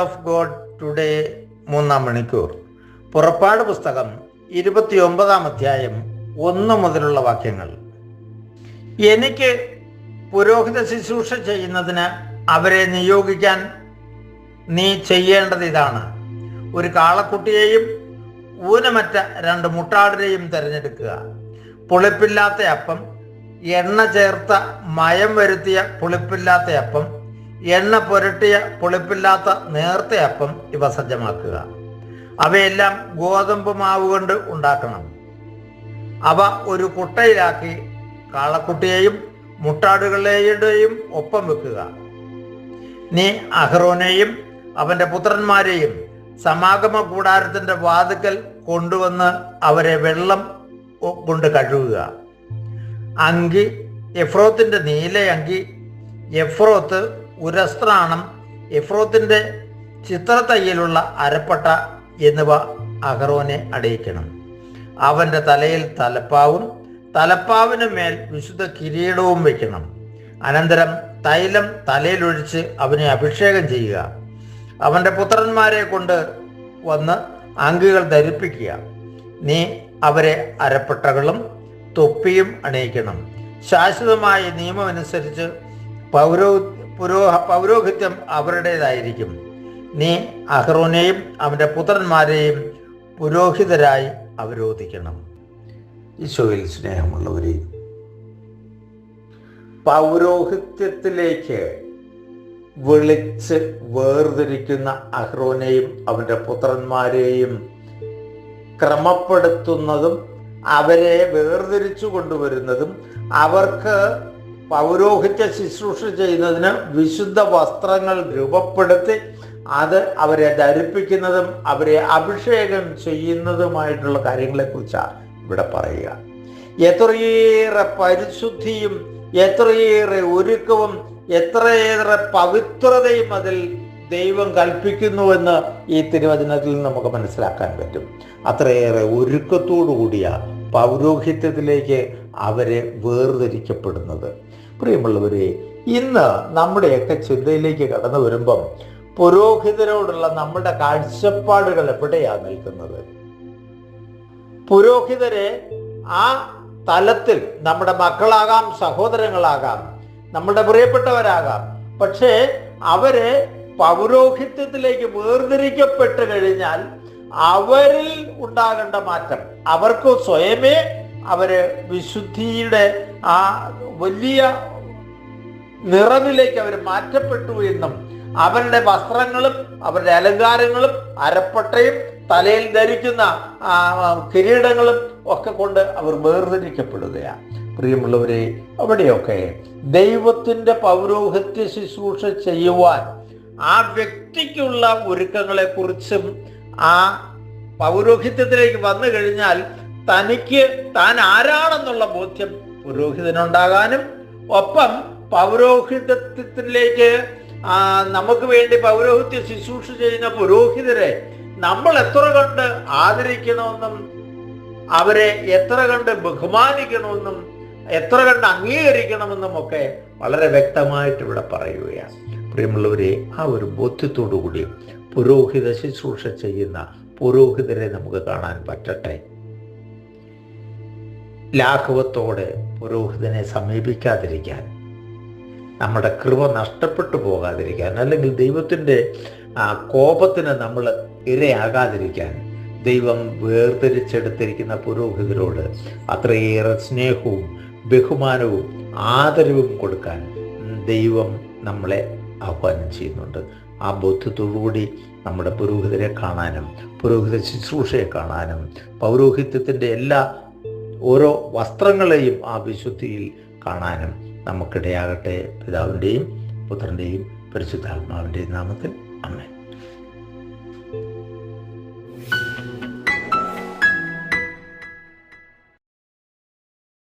Of God today 3-ാം മണിക്കൂർ. പുറപ്പാട് പുസ്തകം 29-ാം അധ്യായം 1 മുതലുള്ള വാക്യങ്ങൾ. എനിക്ക് പുരോഹിത ശുശ്രൂഷ ചെയ്യുന്നതിന് അവരെ നിയോഗിക്കാൻ നീ ചെയ്യേണ്ടത് ഇതാണ്: ഒരു കാളക്കുട്ടിയെയും ഊനമറ്റ 2 മുട്ടാടിനെയും തിരഞ്ഞെടുക്കുക. പുളിപ്പില്ലാത്ത അപ്പം, എണ്ണ ചേർത്ത മയം വരുത്തിയ പുളിപ്പില്ലാത്ത അപ്പം, എണ്ണ പുരട്ടിയ പുളിപ്പില്ലാത്ത നേർത്ത അപ്പം ഇവ സജ്ജമാക്കുക. അവയെല്ലാം ഗോതമ്പ് മാവ് കൊണ്ട് ഉണ്ടാക്കണം. അവ ഒരു കുട്ടയിലാക്കി കാളക്കുട്ടിയെയും മുട്ടാടുകളെയും ഒപ്പം വെക്കുക. നീ അഹ്റോനെയും അവന്റെ പുത്രന്മാരെയും സമാഗമ കൂടാരത്തിന്റെ വാതിക്കൽ കൊണ്ടുവന്ന് അവരെ വെള്ളം കൊണ്ട് കഴുകുക. അങ്കി, എഫ്രോത്തിന്റെ നീല അങ്കി, എഫ്രോത്ത്, ഉരസ്ത്രാണം, എഫ്രോത്തിന്റെ ചിത്രത്തയ്യലുള്ള അരപ്പട്ട എന്നിവ അഹ്റോനെ അണിയിക്കണം. അവന്റെ തലയിൽ തലപ്പാവും തലപ്പാവിന് മേൽ വിശുദ്ധ കിരീടവും വയ്ക്കണം. അനന്തരം തൈലം തലയിലൊഴിച്ച് അവനെ അഭിഷേകം ചെയ്യുക. അവന്റെ പുത്രന്മാരെ കൊണ്ട് വന്ന് അങ്കികൾ ധരിപ്പിക്കുക. നീ അവരെ അരപ്പട്ടകളും തൊപ്പിയും അണിയിക്കണം. ശാശ്വതമായ നിയമം അനുസരിച്ച് പൗരോഹിത്യം അവരുടേതായിരിക്കും. നീ അഹ്റോനെയും അവന്റെ പുത്രന്മാരെയും പുരോഹിതരായി അവരോധിക്കണം. ഈശോയിൽ സ്നേഹമുള്ളവരെ, പൗരോഹിത്യത്തിലേക്ക് വിളിച്ച് വേർതിരിക്കുന്ന അഹ്റോനെയും അവന്റെ പുത്രന്മാരെയും ക്രമപ്പെടുത്തുന്നതും അവരെ വേർതിരിച്ചു കൊണ്ടുവരുന്നതും അവർക്ക് പൗരോഹിത്യ ശുശ്രൂഷ ചെയ്യുന്നതിന് വിശുദ്ധ വസ്ത്രങ്ങൾ രൂപപ്പെടുത്തി അത് അവരെ ധരിപ്പിക്കുന്നതും അവരെ അഭിഷേകം ചെയ്യുന്നതുമായിട്ടുള്ള കാര്യങ്ങളെക്കുറിച്ചാണ് ഇവിടെ പറയുക. എത്രയേറെ പരിശുദ്ധിയും എത്രയേറെ ഒരുക്കവും എത്രയേറെ പവിത്രതയും അതിൽ ദൈവം കൽപ്പിക്കുന്നുവെന്ന് ഈ തിരുവചനത്തിൽ നമുക്ക് മനസ്സിലാക്കാൻ പറ്റും. അത്രയേറെ ഒരുക്കത്തോടു കൂടിയ പൗരോഹിത്യത്തിലേക്ക് അവരെ വേർതിരിക്കപ്പെടുന്നത്. പ്രിയമുള്ളവരെ, ഇന്ന് നമ്മുടെയൊക്കെ ചിന്തയിലേക്ക് കടന്നു വരുമ്പം പുരോഹിതരോടുള്ള നമ്മുടെ കാഴ്ചപ്പാടുകൾ എവിടെയാണ് നിൽക്കുന്നത്? പുരോഹിതരെ ആ തലത്തിൽ നമ്മുടെ മക്കളാകാം, സഹോദരങ്ങളാകാം, നമ്മുടെ പ്രിയപ്പെട്ടവരാകാം. പക്ഷേ അവരെ പൗരോഹിത്യത്തിലേക്ക് വേർതിരിക്കപ്പെട്ട് കഴിഞ്ഞാൽ അവരിൽ ഉണ്ടാകേണ്ട മാറ്റം, അവർക്ക് സ്വയമേ അവര് വിശുദ്ധിയുടെ ആ വലിയ നിറവിലേക്ക് അവർ മാറ്റപ്പെട്ടു എന്നും അവരുടെ വസ്ത്രങ്ങളും അവരുടെ അലങ്കാരങ്ങളും അരപ്പട്ടയും തലയിൽ ധരിക്കുന്ന കിരീടങ്ങളും ഒക്കെ കൊണ്ട് അവർ വേർതിരിക്കപ്പെടുകയാണ്. പ്രിയമുള്ളവരെ, അവിടെയൊക്കെ ദൈവത്തിന്റെ പൗരോഹിത്യ ശുശ്രൂഷ ചെയ്യുവാൻ ആ വ്യക്തിക്കുള്ള ഒരുക്കങ്ങളെ കുറിച്ചും ആ പൗരോഹിത്യത്തിലേക്ക് വന്നു കഴിഞ്ഞാൽ തനിക്ക് താൻ ആരാണെന്നുള്ള ബോധ്യം പുരോഹിതനുണ്ടാകാനും ഒപ്പം പൗരോഹിത്യത്തിലേക്ക് നമുക്ക് വേണ്ടി പൗരോഹിത്യ ശുശ്രൂഷ ചെയ്യുന്ന പുരോഹിതരെ നമ്മൾ എത്ര കണ്ട് ആദരിക്കണമെന്നും അവരെ എത്ര കണ്ട് ബഹുമാനിക്കണമെന്നും എത്ര കണ്ട് അംഗീകരിക്കണമെന്നും ഒക്കെ വളരെ വ്യക്തമായിട്ട് ഇവിടെ പറയുകയാണ്. പ്രിയമുള്ളവരെ, ആ ഒരു ബോധ്യത്തോടു കൂടി പുരോഹിത ശുശ്രൂഷ ചെയ്യുന്ന പുരോഹിതരെ നമുക്ക് കാണാൻ പറ്റട്ടെ. ലാഘവത്തോടെ പുരോഹിതനെ സമീപിക്കാതിരിക്കാൻ, നമ്മുടെ കൃപ നഷ്ടപ്പെട്ടു പോകാതിരിക്കാൻ, അല്ലെങ്കിൽ ദൈവത്തിൻ്റെ കോപത്തിന് നമ്മൾ ഇരയാകാതിരിക്കാൻ ദൈവം വേർതിരിച്ചെടുത്തിരിക്കുന്ന പുരോഹിതരോട് അത്രയേറെ സ്നേഹവും ബഹുമാനവും ആദരവും കൊടുക്കാൻ ദൈവം നമ്മളെ ആഹ്വാനം ചെയ്യുന്നുണ്ട്. ആ ബോധ്യത്തോടുകൂടി നമ്മുടെ പുരോഹിതരെ കാണാനും പുരോഹിത ശുശ്രൂഷയെ കാണാനും പൗരോഹിത്യത്തിൻ്റെ എല്ലാ ഓരോ വസ്ത്രങ്ങളെയും ആ വിശുദ്ധിയിൽ കാണാനും നമുക്കിടയാകട്ടെ. പിതാവിൻ്റെയും പുത്രൻ്റെയും പരിശുദ്ധാത്മാവിൻ്റെയും നാമത്തിൽ ആമേൻ.